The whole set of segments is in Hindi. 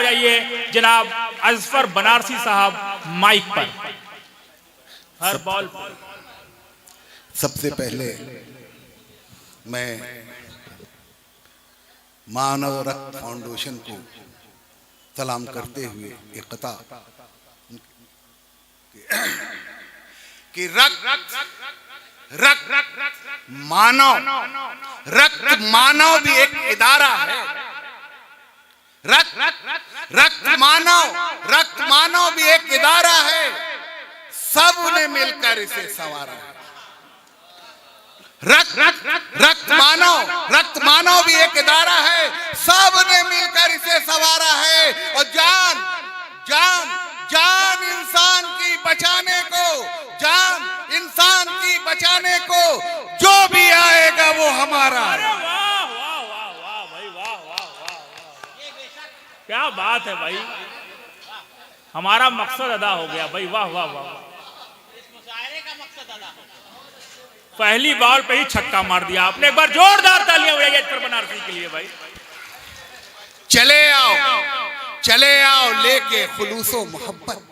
जाइए जनाब अजफर बनारसी साहब माइक पर। हर बॉल सबसे पहले मैं मानव रक्त फाउंडेशन को सलाम करते हुए इकता कि रक्त मानव भी एक इदारा है। रक्त मानव भी एक इदारा है। सबने मिलकर इसे संवारा है। रक्त मानव भी एक इदारा है। सबने मिलकर इसे संवारा है। और जान इंसान की बचाने को जो भी आएगा वो हमारा है। वाह वाह वाह वाह भाई, वाह वाह वाह, क्या बात है भाई, हमारा मकसद अदा हो गया भाई, वाह वाह वाह। पहली बॉल पे ही छक्का मार दिया आपने। एक बार जोरदार तालियां बजाइए अजफर बनारसी के लिए भाई। चले आओ लेके खुलूसो मोहब्बत।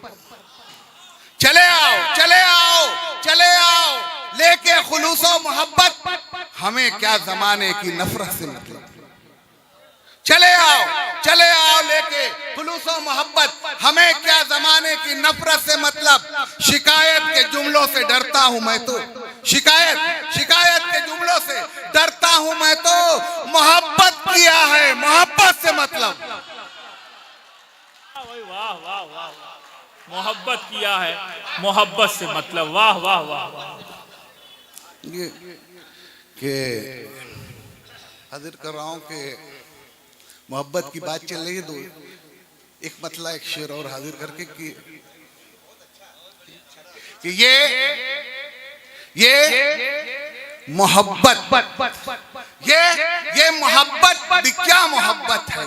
चले आओ लेके खुलूसो मोहब्बत। हमें क्या जमाने की नफरत से मतलब। चले आओ लेके खुलूसो मोहब्बत। हमें क्या जमाने की नफरत से मतलब। शिकायत के जुमलों से डरता हूं मैं तो। शिकायत के जुमलों से डरता हूं मैं तो। मोहब्बत किया है, मोहब्बत से मतलब। वाह वाह वाह, मोहब्बत किया है, मोहब्बत से मतलब। वाह वाह वाह वाह। ये के हाजिर कर रहा हूं कि मोहब्बत की बात चल रही है तो एक मतला एक शेर और हाजिर करके कि ये मोहब्बत, ये मोहब्बत भी क्या मोहब्बत है।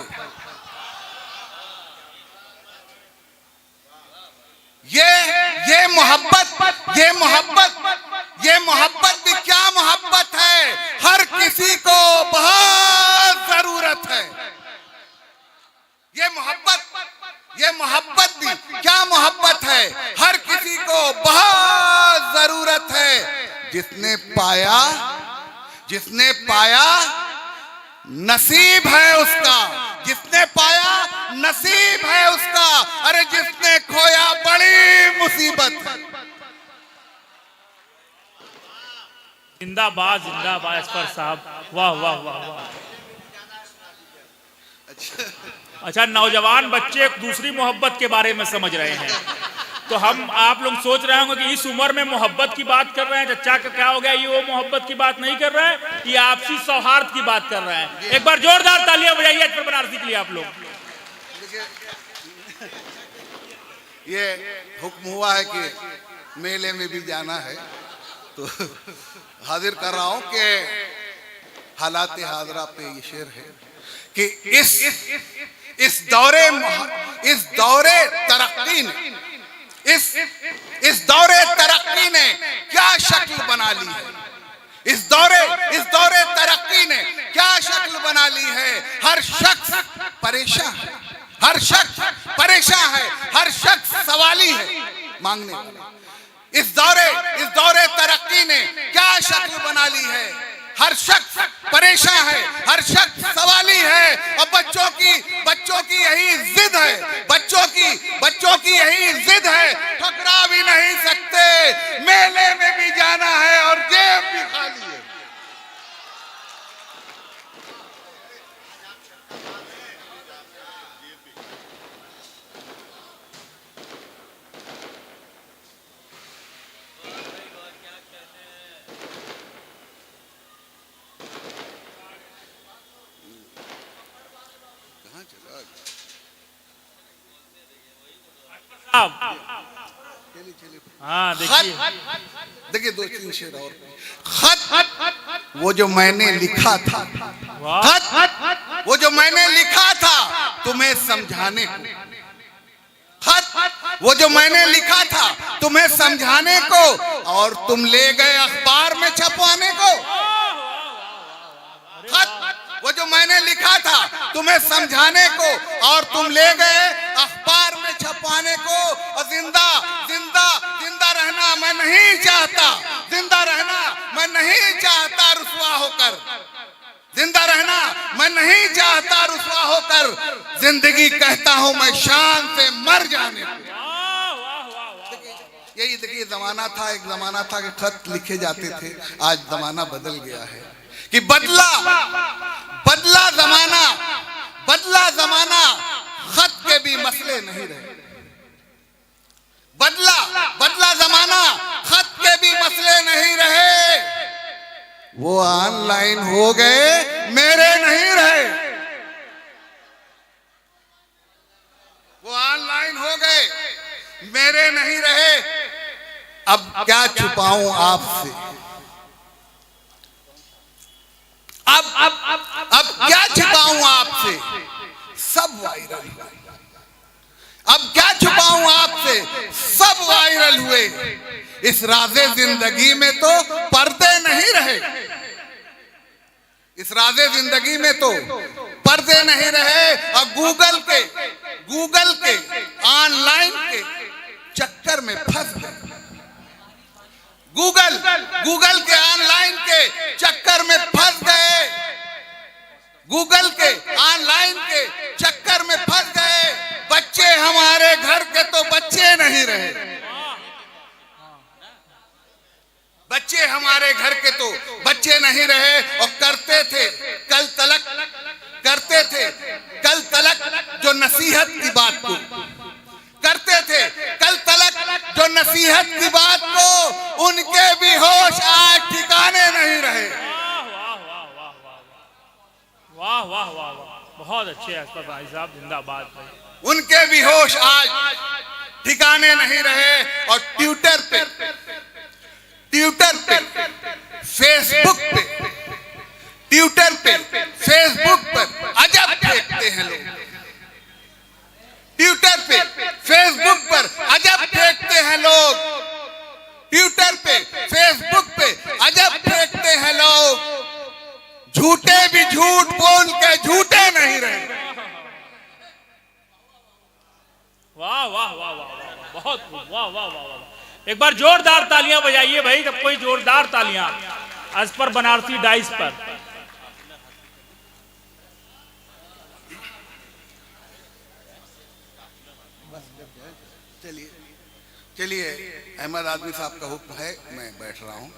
ये मोहब्बत भी क्या मोहब्बत है। हर किसी को बहुत जरूरत है। ये मोहब्बत भी क्या मोहब्बत है। हर किसी को बहुत जरूरत है। जिसने पाया नसीब है उसका। जिसने पाया नसीब है उसका। अरे जिसने खोया बड़ी मुसीबत है। जिंदाबाद जिंदाबाद अजफर साहब, वाह वाह वाह वाह। अच्छा, नौजवान बच्चे दूसरी मोहब्बत के बारे में समझ रहे हैं तो आप लोग सोच रहे होंगे कि इस उम्र में मोहब्बत की बात कर रहे हैं, चचा का क्या हो गया, ये वो मोहब्बत की बात नहीं कर रहे हैं, ये आपसी सौहार्द की बात कर रहे हैं। एक बार जोरदार तालियां बजाइए अजफर बनारसी के लिए आप लोग। ये हुक्म हुआ है कि मेले में भी जाना है तो हाजिर कर रहा हूं कि हालात हाजरा पे ये शेर है कि इस दौरे तरक्की ने क्या शक्ल बना ली है। इस दौरे तरक्की ने क्या शक्ल बना ली है। हर शख्स परेशान है। हर शख्स सवाली है, मांगने वाला। इस दौरे तरक्की ने क्या शक्ल बना ली है। हर शख्स परेशान है, हर शख्स सवाली है। और बच्चों की यही जिद है। बच्चों की यही जिद है। ठुकरा भी नहीं सकते। मेले में भी जाना है और जेब भी खाली है। हाँ देखिए 2-3 शेर और। खत वो जो मैंने लिखा था। वो जो मैंने लिखा था तुम्हें समझाने को। खत वो जो मैंने लिखा था तुम्हें समझाने को। और तुम ले गए अखबार में छपवाने को। वो जो मैंने लिखा था तुम्हें समझाने को, और तुम ले गए अखबार में छपवाने को। और जिंदा जिंदा जिंदा रहना मैं नहीं चाहता, जिंदा रहना मैं नहीं चाहता रुसवा होकर, जिंदा रहना मैं नहीं चाहता रुसवा होकर, जिंदगी कहता हूं मैं शान से मर जाने को। यही देखिए जमाना था, एक जमाना था कि खत लिखे जाते थे, आज जमाना बदल गया है कि बदला जमाना, बदला जमाना, खत के भी मसले नहीं रहे। बदला जमाना, खत के भी मसले नहीं रहे। वो ऑनलाइन हो गए, मेरे नहीं रहे। वो ऑनलाइन हो गए, मेरे नहीं रहे। अब क्या छुपाऊं आपसे, अब क्या छुपाऊं आपसे, सब वायरल हुए। अब क्या छुपाऊं आपसे, सब वायरल हुए। इस राज़े जिंदगी में तो पर्दे नहीं रहे, इस राज़े जिंदगी में तो पर्दे नहीं रहे। और गूगल के ऑनलाइन के चक्कर में फंस गए। गूगल के ऑनलाइन के चक्कर में फंस गए, गूगल के ऑनलाइन के चक्कर में फंस गए। बच्चे हमारे घर के तो बच्चे नहीं रहे, बच्चे हमारे घर के तो बच्चे नहीं रहे। और करते थे कल तलक जो नसीहत की बात को करते थे, कल तलक जो नसीहत की बात को, उनके भी होश आज ठिकाने नहीं रहे। वाह वाह वाह वाह, बहुत अच्छे अस्पताल भाई साहब, जिंदाबाद भाई। उनके भी होश आज ठिकाने नहीं रहे। और ट्विटर पे, फेसबुक पर अजब फेंकते हैं लोग। ट्विटर पे, फेसबुक पर अजब फेंकते हैं लोग। ट्विटर पे, फेसबुक पे अजब फेंकते हैं लोग। झूठे भी झूठ बोल के झूठे नहीं रहे। वाह वाह वाह वाह, बहुत वाह वाह वाह वाह। एक बार जोरदार तालियां बजाइए भाई, तब कोई जोरदार तालियां असपर बनारसी डाइस पर। चलिए अहमद आदमी साहब का हुक्म है, मैं बैठ रहा हूं।